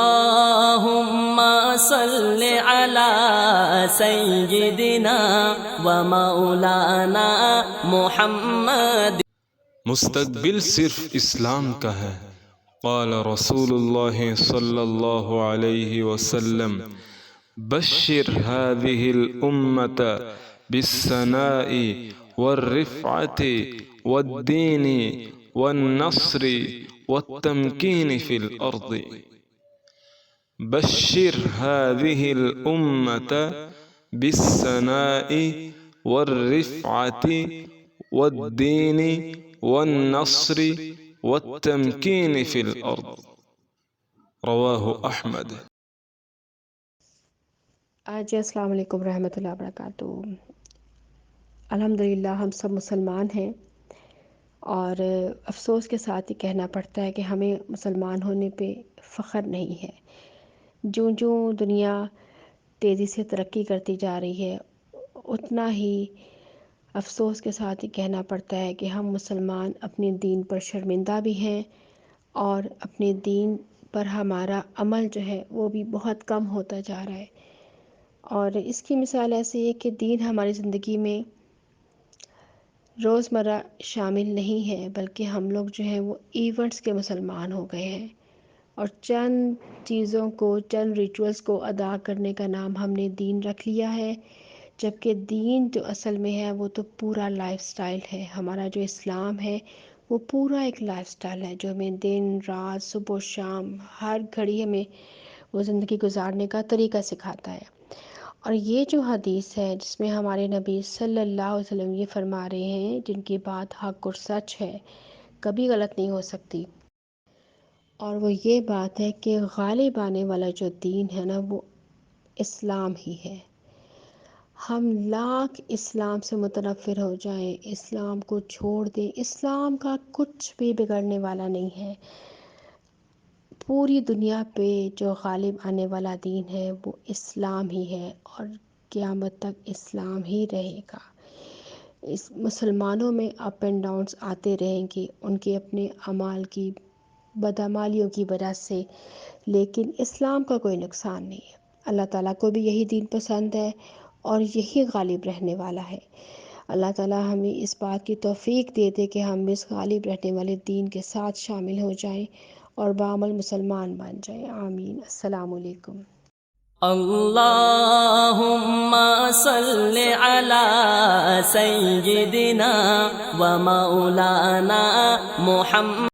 اللهم صل على سيدنا ومولانا محمد. مستقبل صرف اسلام کا ہے. قال رسول اللہ صلی اللہ علیہ وسلم: بشر هذه الأمة بالثناء والرفعة والدين والنصر والتمكين في الأرض. بشر هذه الأمة بالثناء والرفعة والدين والنصر والتمكين في الأرض. رواه احمد. جی السلام علیکم ورحمۃ اللہ وبرکاتہ. الحمدللہ ہم سب مسلمان ہیں، اور افسوس کے ساتھ یہ کہنا پڑتا ہے کہ ہمیں مسلمان ہونے پہ فخر نہیں ہے. جوں دنیا تیزی سے ترقی کرتی جا رہی ہے، اتنا ہی افسوس کے ساتھ یہ کہنا پڑتا ہے کہ ہم مسلمان اپنے دین پر شرمندہ بھی ہیں، اور اپنے دین پر ہمارا عمل جو ہے وہ بھی بہت کم ہوتا جا رہا ہے. اور اس کی مثال ایسی ہے کہ دین ہماری زندگی میں روزمرہ شامل نہیں ہے، بلکہ ہم لوگ جو ہیں وہ ایونٹس کے مسلمان ہو گئے ہیں، اور چند چیزوں کو، چند ریچولز کو ادا کرنے کا نام ہم نے دین رکھ لیا ہے، جبکہ دین جو اصل میں ہے وہ تو پورا لائف سٹائل ہے. ہمارا جو اسلام ہے وہ پورا ایک لائف سٹائل ہے، جو ہمیں دن رات، صبح و شام، ہر گھڑی ہمیں وہ زندگی گزارنے کا طریقہ سکھاتا ہے. اور یہ جو حدیث ہے جس میں ہمارے نبی صلی اللہ علیہ وسلم یہ فرما رہے ہیں، جن کی بات حق اور سچ ہے، کبھی غلط نہیں ہو سکتی، اور وہ یہ بات ہے کہ غالب آنے والا جو دین ہے نا وہ اسلام ہی ہے. ہم لاکھ اسلام سے متنفر ہو جائیں، اسلام کو چھوڑ دیں، اسلام کا کچھ بھی بگڑنے والا نہیں ہے. پوری دنیا پہ جو غالب آنے والا دین ہے وہ اسلام ہی ہے، اور قیامت تک اسلام ہی رہے گا. اس مسلمانوں میں اپ اینڈ ڈاؤنس آتے رہیں گے، ان کے اپنے اعمال کی بدعمالیوں کی وجہ سے، لیکن اسلام کا کوئی نقصان نہیں ہے. اللہ تعالیٰ کو بھی یہی دین پسند ہے، اور یہی غالب رہنے والا ہے. اللہ تعالیٰ ہمیں اس بات کی توفیق دے دے کہ ہم اس غالب رہنے والے دین کے ساتھ شامل ہو جائیں اور بعمل مسلمان بن جائیں. آمین. السلام علیکم. اللهم صل على سيدنا ومولانا محمد.